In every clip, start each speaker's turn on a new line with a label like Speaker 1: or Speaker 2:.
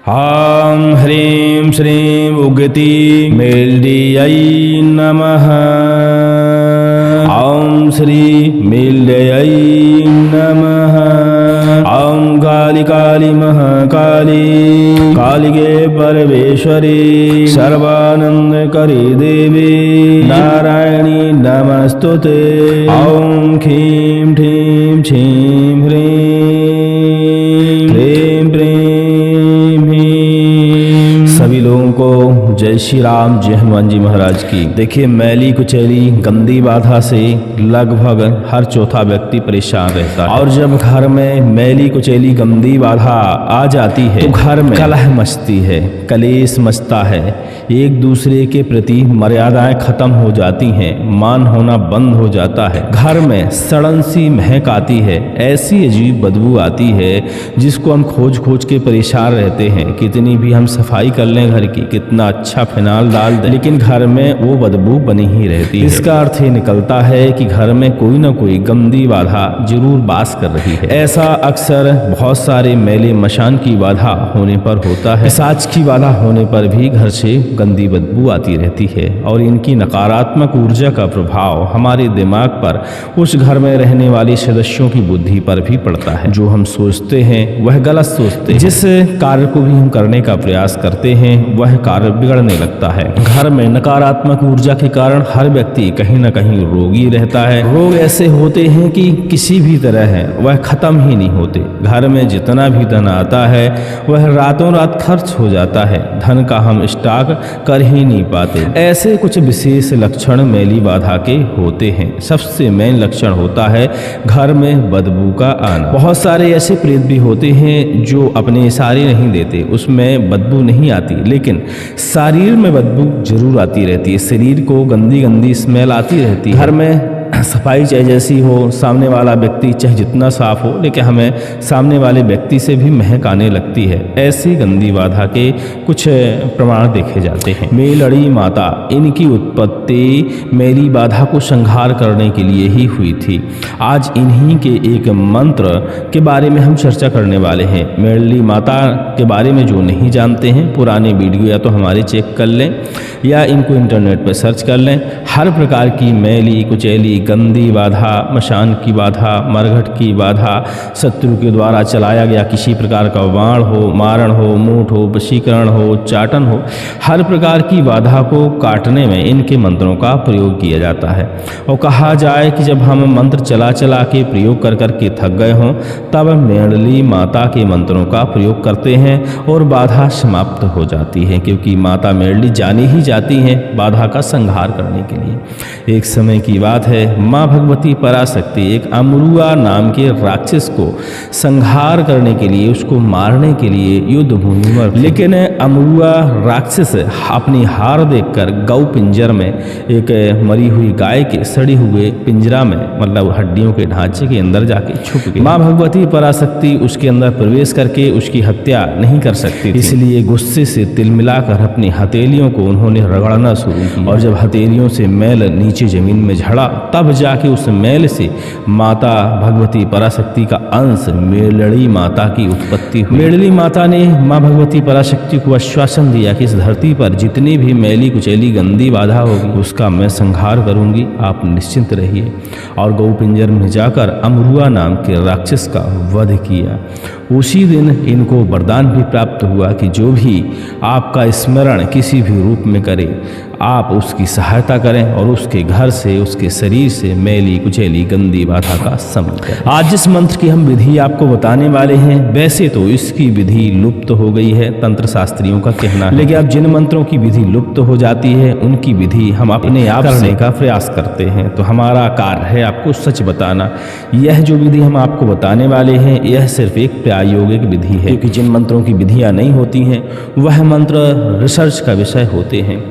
Speaker 1: ॐ ह्रीं श्रीं उगति मेल्डियै नमः। ॐ श्री मेल्डियै नमः। ॐ काली काली महाकाली कालिके परमेश्वरी सर्वानंदकरी देवी नारायणी नमस्तुते। ॐ ह्रीं ह्रीं छीं ह्रीं ह्रीं प्रीं ह्रीं। सभी लोगों को जय श्री राम, जय हनुमान जी महाराज की। देखिए, मैली कुचैली गंदी बाधा से लगभग हर चौथा व्यक्ति परेशान रहता है और जब घर में मैली कुचैली गंदी बाधा आ जाती है तो घर में कलह मचती है, कलेश मचता है, एक दूसरे के प्रति मर्यादाएं खत्म हो जाती हैं, मान होना बंद हो जाता है, घर में सड़न सी महक आती है, ऐसी अजीब बदबू आती है जिसको हम खोज खोज के परेशान रहते हैं। कितनी भी हम सफाई कर लें घर की, कितना अच्छा फिनाल डाल दें, लेकिन घर में वो बदबू बनी ही रहती है। इसका अर्थ ये निकलता है कि घर में कोई ना कोई गंदी बाधा जरूर वास कर रही है। ऐसा अक्सर बहुत सारे मैले मशान की बाधा होने पर होता है। पिशाच की बाधा होने पर भी घर से गंदी बदबू आती रहती है और इनकी नकारात्मक ऊर्जा का प्रभाव हमारे दिमाग पर, उस घर में रहने वाले सदस्यों की बुद्धि पर भी पड़ता है। जो हम सोचते हैं वह गलत सोचते हैं, जिस कार्य को भी हम करने का प्रयास करते हैं वह कार्य बिगड़ने लगता है। घर में नकारात्मक ऊर्जा के कारण हर व्यक्ति कहीं ना कहीं रोगी रहता है। रोग ऐसे होते हैं कि किसी भी तरह है वह खत्म ही नहीं होते। घर में जितना भी धन आता है वह रातों रात खर्च हो जाता है, धन का हम स्टॉक कर ही नहीं पाते। ऐसे कुछ विशेष लक्षण मैली बाधा के होते हैं। सबसे मेन लक्षण होता है घर में बदबू का आना। बहुत सारे ऐसे प्रेत भी होते हैं जो अपने इशारे नहीं देते, उसमें बदबू नहीं आती, लेकिन शरीर में बदबू जरूर आती रहती है। शरीर को गंदी गंदी स्मेल आती रहती है। घर में सफाई चाहे जैसी हो, सामने वाला व्यक्ति चाहे जितना साफ हो, लेकिन हमें सामने वाले व्यक्ति से भी महक आने लगती है। ऐसी गंदी बाधा के कुछ प्रमाण देखे जाते हैं। मेलड़ी माता, इनकी उत्पत्ति मेली बाधा को संहार करने के लिए ही हुई थी। आज इन्हीं के एक मंत्र के बारे में हम चर्चा करने वाले हैं। मेलड़ी माता के बारे में जो नहीं जानते हैं, पुराने वीडियो या तो हमारे चेक कर लें या इनको इंटरनेट पर सर्च कर लें। हर प्रकार की मैली कुचैली गंदी बाधा, मशान की बाधा, मरघट की बाधा, शत्रु के द्वारा चलाया गया किसी प्रकार का वाण हो, मारण हो, मूठ हो, वशीकरण हो, चाटन हो, हर प्रकार की बाधा को काटने में इनके मंत्रों का प्रयोग किया जाता है। और कहा जाए कि जब हम मंत्र चला चला के प्रयोग कर कर के थक गए हों तब मेलड़ी माता के मंत्रों का प्रयोग करते हैं और बाधा समाप्त हो जाती है, क्योंकि माता मेलड़ी जानी ही जाती हैं बाधा का संहार करने के लिए। एक समय की बात है, माँ भगवती पराशक्ति एक अमरुआ नाम के राक्षस को संहार करने के लिए, उसको मारने के लिए युद्ध भूमि में, लेकिन अमरुआ राक्षस अपनी हार देखकर गौ पिंजर में, एक मरी हुई गाय के सड़ी हुए पिंजरा में, मतलब हड्डियों के ढांचे के अंदर जाके छुप गई। माँ भगवती पराशक्ति उसके अंदर प्रवेश करके उसकी हत्या नहीं कर सकती, इसलिए गुस्से से तिल मिलाकर अपनी हथेलियों को उन्होंने रगड़ना शुरू किया और जब हथेलियों से मैल नीचे जमीन में झड़ा तब जाके उस मैल से माता भगवती पराशक्ति का अंश मेलड़ी माता की उत्पत्ति हुई। मेलड़ी माता ने माँ भगवती पराशक्ति को आश्वासन दिया कि इस धरती पर जितनी भी मैली कुचैली गंदी बाधा होगी उसका मैं संहार करूंगी, आप निश्चिंत रहिए। और गौ पिंजर में जाकर अमरुआ नाम के राक्षस का वध किया। उसी दिन इनको वरदान भी प्राप्त हुआ कि जो भी आपका स्मरण किसी भी रूप में करे आप उसकी सहायता करें और उसके घर से, उसके शरीर से मैली कुचैली गंदी बाधा का शमन करें। आज जिस मंत्र की हम विधि आपको बताने वाले हैं, वैसे तो इसकी विधि लुप्त हो गई है, तंत्र शास्त्रियों का कहना है, लेकिन अब जिन मंत्रों की विधि लुप्त हो जाती है उनकी विधि हम अपने आप करने का प्रयास करते हैं। तो हमारा कार्य है आपको सच बताना। यह जो विधि हम आपको बताने वाले हैं यह सिर्फ एक प्रायोगिक विधि है, क्योंकि जिन मंत्रों की विधियाँ नहीं होती हैं वह मंत्र रिसर्च का विषय होते हैं।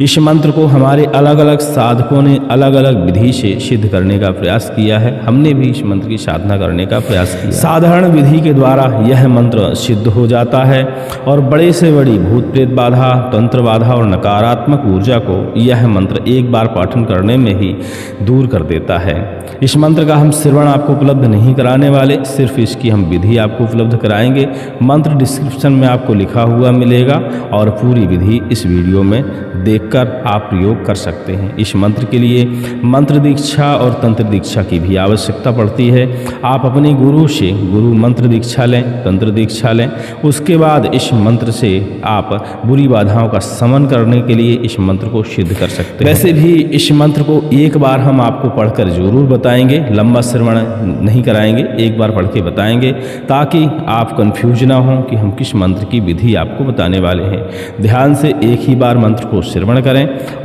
Speaker 1: इस इस मंत्र को हमारे अलग अलग साधकों ने अलग अलग विधि से सिद्ध करने का प्रयास किया है। हमने भी इस मंत्र की साधना करने का प्रयास किया। साधारण विधि के द्वारा यह मंत्र सिद्ध हो जाता है और बड़े से बड़ी भूत प्रेत बाधा, तंत्र बाधा और नकारात्मक ऊर्जा को यह मंत्र एक बार पाठन करने में ही दूर कर देता है। इस मंत्र का हम श्रवण आपको उपलब्ध नहीं कराने वाले, सिर्फ इसकी हम विधि आपको उपलब्ध कराएंगे। मंत्र डिस्क्रिप्शन में आपको लिखा हुआ मिलेगा और पूरी विधि इस वीडियो में देखकर आप प्रयोग कर सकते हैं। इस मंत्र के लिए मंत्र दीक्षा और तंत्र दीक्षा की भी आवश्यकता पड़ती है। आप अपने गुरु से गुरु मंत्र दीक्षा लें, तंत्र दीक्षा लें, उसके बाद इस मंत्र से आप बुरी बाधाओं का शमन करने के लिए इस मंत्र को सिद्ध कर सकते हैं। वैसे भी इस मंत्र को एक बार हम आपको पढ़कर जरूर बताएंगे, लंबा श्रवण नहीं कराएंगे, एक बार पढ़ के बताएंगे ताकि आप कंफ्यूज ना हो कि हम किस मंत्र की विधि आपको बताने वाले हैं। ध्यान से एक ही बार मंत्र को श्रवण करें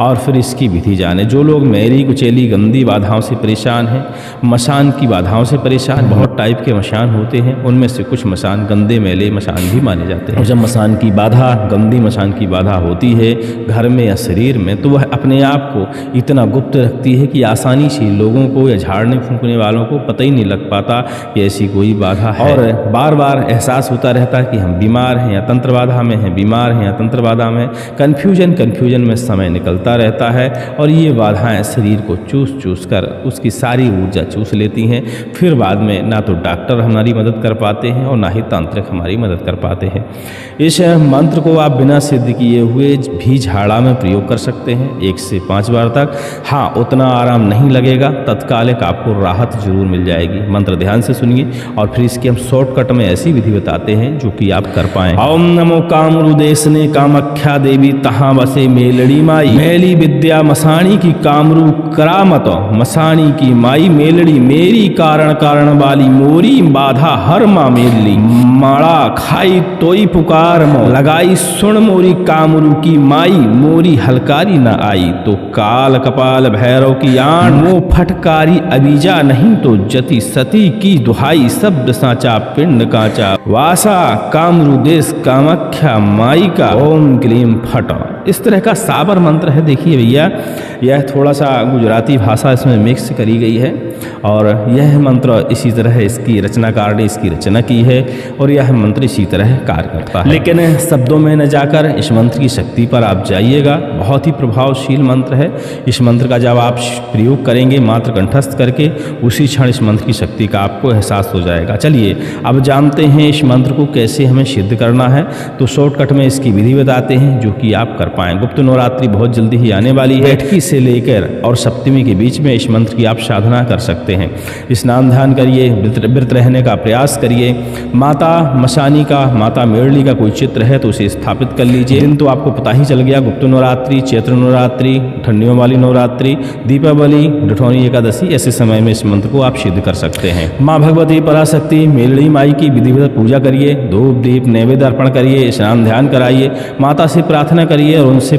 Speaker 1: और फिर इसकी विधि जानें। जो लोग मैली कुचैली गंदी बाधाओं से परेशान हैं, मसान की बाधाओं से परेशान, बहुत टाइप के मसान होते हैं, उनमें से कुछ मसान गंदे मैले मसान भी माने जाते हैं। और जब मसान की बाधा, गंदी मसान की बाधा होती है घर में या शरीर में, तो वह अपने आप को इतना गुप्त रखती है कि आसानी से लोगों को या झाड़ने फूंकने वालों को पता ही नहीं लग पाता कि ऐसी कोई बाधा है। और बार बार एहसास होता रहता है कि हम बीमार हैं या तंत्र बाधा में हैं, बीमार हैं या तंत्र बाधा में। कन्फ्यूजन में समय निकलता रहता है और ये बाधाएं शरीर को चूस कर उसकी सारी ऊर्जा चूस लेती हैं। फिर बाद में ना तो डॉक्टर हमारी मदद कर पाते हैं और ना ही तांत्रिक हमारी मदद कर पाते हैं। इस मंत्र को आप बिना सिद्ध किए हुए भी झाड़ा में प्रयोग कर सकते हैं 1 से 5 बार तक। हाँ, उतना आराम नहीं लगेगा, तत्कालिक आपको राहत जरूर मिल जाएगी। मंत्र ध्यान से सुनिए और फिर इसकी हम शॉर्टकट में ऐसी विधि बताते हैं जो कि आप कर पाएं। ओम नमो कामरू देशने कामाख्या देवी तहाँ बसे मेलड़ी माई, मैली विद्या मसाणी की कामरू करामत, मसाणी की माई मेलड़ी मेरी कारण वाली मोरी बाधा हर माँ मेलली, माड़ा खाई तोई पुकार मो लगाई सुन मोरी कामरू की माई, मोरी हलकारी न आई तो काल कपाल भैरव की आन, मो फटकारी अबीजा नहीं तो जति सती की दुहाई, शब्द साचा पिंड काचा वासा कामरू देश कामाख्या माई का ओम क्लीम फट। इस तरह का साबर मंत्र है। देखिए भैया, यह थोड़ा सा गुजराती भाषा इसमें मिक्स करी गई है और यह मंत्र इसी तरह इसकी रचनाकार ने इसकी रचना की है और यह मंत्र इसी तरह कार्य करता है। लेकिन शब्दों में न जाकर इस मंत्र की शक्ति पर आप जाइएगा। बहुत ही प्रभावशील मंत्र है। इस मंत्र का जब आप प्रयोग करेंगे मात्र कंठस्थ करके, उसी क्षण इस मंत्र की शक्ति का आपको एहसास हो जाएगा। चलिए अब जानते हैं इस मंत्र को कैसे हमें सिद्ध करना है। तो शॉर्टकट में इसकी विधि बताते हैं जो कि आप कर पाएं। गुप्त नवरात्रि बहुत जल्दी ही आने वाली है। बैठकी से लेकर और सप्तमी के बीच में इस मंत्र की आप साधना कर सकते हैं। स्नान ध्यान करिए, व्रत रहने का प्रयास करिए। माता मशानी का, माता मेरली का कोई चित्र है तो उसे स्थापित कर लीजिए। दिन तो आपको पता ही चल गया, गुप्त नवरात्रि, चैत्र नवरात्रि, ठंडियों वाली नवरात्रि, दीपावली, डठौनी एकादशी, ऐसे समय में इस मंत्र को आप सिद्ध कर सकते हैं। माँ भगवती पराशक्ति मेरली माई की विधिवत पूजा करिए, धूप दीप नैवेद्य अर्पण करिए, स्नान ध्यान कराइए, माता से प्रार्थना करिए और उनसे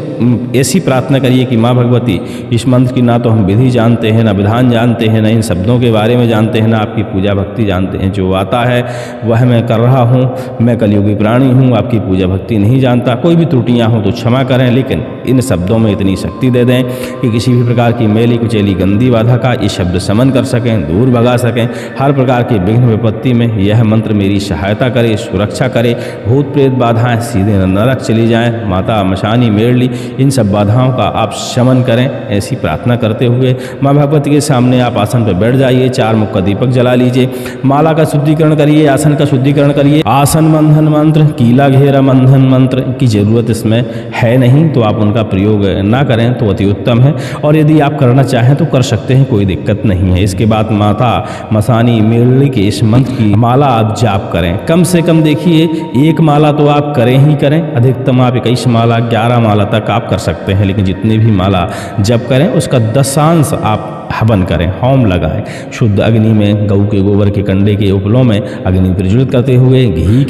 Speaker 1: ऐसी प्रार्थना करिए कि माँ भगवती, इस मंत्र की ना तो हम विधि जानते हैं, ना विधान जानते हैं, ना इन शब्दों के बारे में जानते हैं, ना आपकी पूजा भक्ति जानते हैं। जो आता है वह मैं कर रहा हूँ। मैं कलयुगी प्राणी हूँ, आपकी पूजा भक्ति नहीं जानता। कोई भी त्रुटियाँ हों तो क्षमा करें, लेकिन इन शब्दों में इतनी शक्ति दे दें कि किसी भी प्रकार की मैली कुचैली गंदी बाधा का ये शब्द समन कर सकें, दूर भगा सकें। हर प्रकार की विघ्न विपत्ति में यह मंत्र मेरी सहायता करे, सुरक्षा करे। भूत प्रेत बाधाएं सीधे नरक चली जाएं। माता मशानी मेरली, इन सब बाधाओं का आप शमन करें। ऐसी प्रार्थना करते हुए माँ भगवती के सामने आप आसन पर बैठ जाइए। 4 मुख का दीपक जला लीजिए। माला का शुद्धिकरण करिए, आसन का शुद्धिकरण करिए। आसन बंधन मंत्र, कीला घेरा बंधन मंत्र की जरूरत इसमें है नहीं, तो आप उनका प्रयोग ना करें तो अति उत्तम है। और यदि आप करना चाहें तो कर सकते हैं, कोई दिक्कत नहीं है। इसके बाद माता मसानी मेरली के इस मंत्र की माला आप जाप करें। कम से कम देखिए 1 माला तो आप करें ही करें, अधिकतम आप 21 माला 11 माला तक आप कर सकते हैं। लेकिन जितने भी माला जप करें उसका 10 आप हवन करें, होम लगाएं। शुद्ध अग्नि में गऊ के गोबर के कंडे के उपलों में अग्नि प्रज्वलित करते हुए घी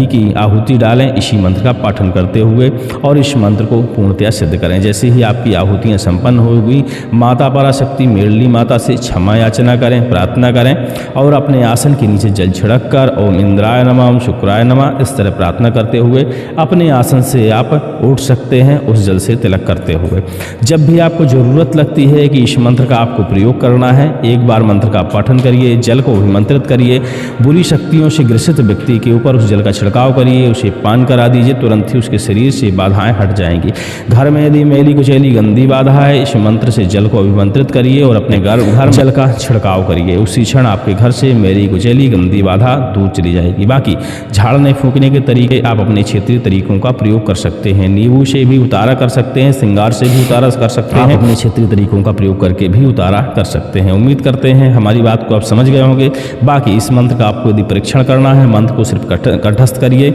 Speaker 1: की आहुति डालें इसी मंत्र का पाठन करते हुए, और इस मंत्र को पूर्णतया सिद्ध करें। जैसे ही आपकी आहुतियाँ संपन्न होगी, माता पराशक्ति मेरली माता से क्षमा याचना करें, प्रार्थना करें और अपने आसन के नीचे जल छिड़क कर ओम इंद्राय नमः, ओम शुक्राय नमः इस तरह प्रार्थना करते हुए अपने आसन से आप उठ सकते हैं उस जल से तिलक करते हुए। जब भी आपको जरूरत लगती है कि इस मंत्र का आपको प्रयोग करना है, एक बार मंत्र का पाठन करिए, जल को अभिमंत्रित करिए, बुरी शक्तियों से ग्रसित व्यक्ति के ऊपर उस जल का छिड़काव करिए, उसे पान करा दीजिए, तुरंत ही उसके शरीर से बाधाएं हट जाएंगी। घर में यदि मैली कुचैली गंदी बाधा है, इस मंत्र से जल को अभिमंत्रित करिए और अपने घर में जल का छिड़काव करिए। उसी क्षण आपके घर से मैली कुचैली गंदी बाधा दूर चली जाएगी। बाकी झाड़ने फूंकने के तरीके आप अपने क्षेत्रीय तरीकों का प्रयोग कर सकते हैं। नींबू से भी उतारा कर सकते हैं, श्रृंगार से भी उतारा कर सकते हैं, अपने क्षेत्रीय तरीकों का प्रयोग करके भी उतारा कर सकते हैं। उम्मीद करते हैं हमारी बात को आप समझ गए होंगे। बाकी इस मंत्र का आपको यदि परीक्षण करना है, मंत्र को सिर्फ कंठस्थ करिए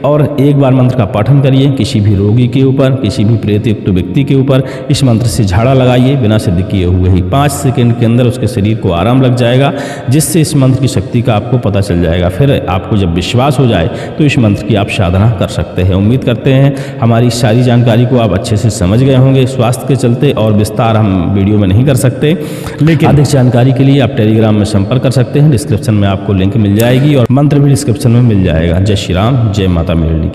Speaker 1: और एक बार मंत्र का पाठन करिए। किसी भी रोगी के ऊपर, किसी भी प्रेतयुक्त व्यक्ति के ऊपर इस मंत्र से झाड़ा लगाइए, बिना सिद्ध किए हुए ही 5 सेकंड के अंदर उसके शरीर को आराम लग जाएगा, जिससे इस मंत्र की शक्ति का आपको पता चल जाएगा। फिर आपको जब विश्वास हो जाए तो इस मंत्र की आप साधना कर सकते हैं। उम्मीद करते हैं हमारी सारी जानकारी को आप अच्छे से समझ गए होंगे। स्वास्थ्य के चलते और विस्तार हम वीडियो में नहीं कर सकते, लेकिन अधिक जानकारी के लिए आप टेलीग्राम में संपर्क कर सकते हैं। डिस्क्रिप्शन में आपको लिंक मिल जाएगी और मंत्र भी डिस्क्रिप्शन में मिल जाएगा। जय श्री राम, जय माता मेरली की।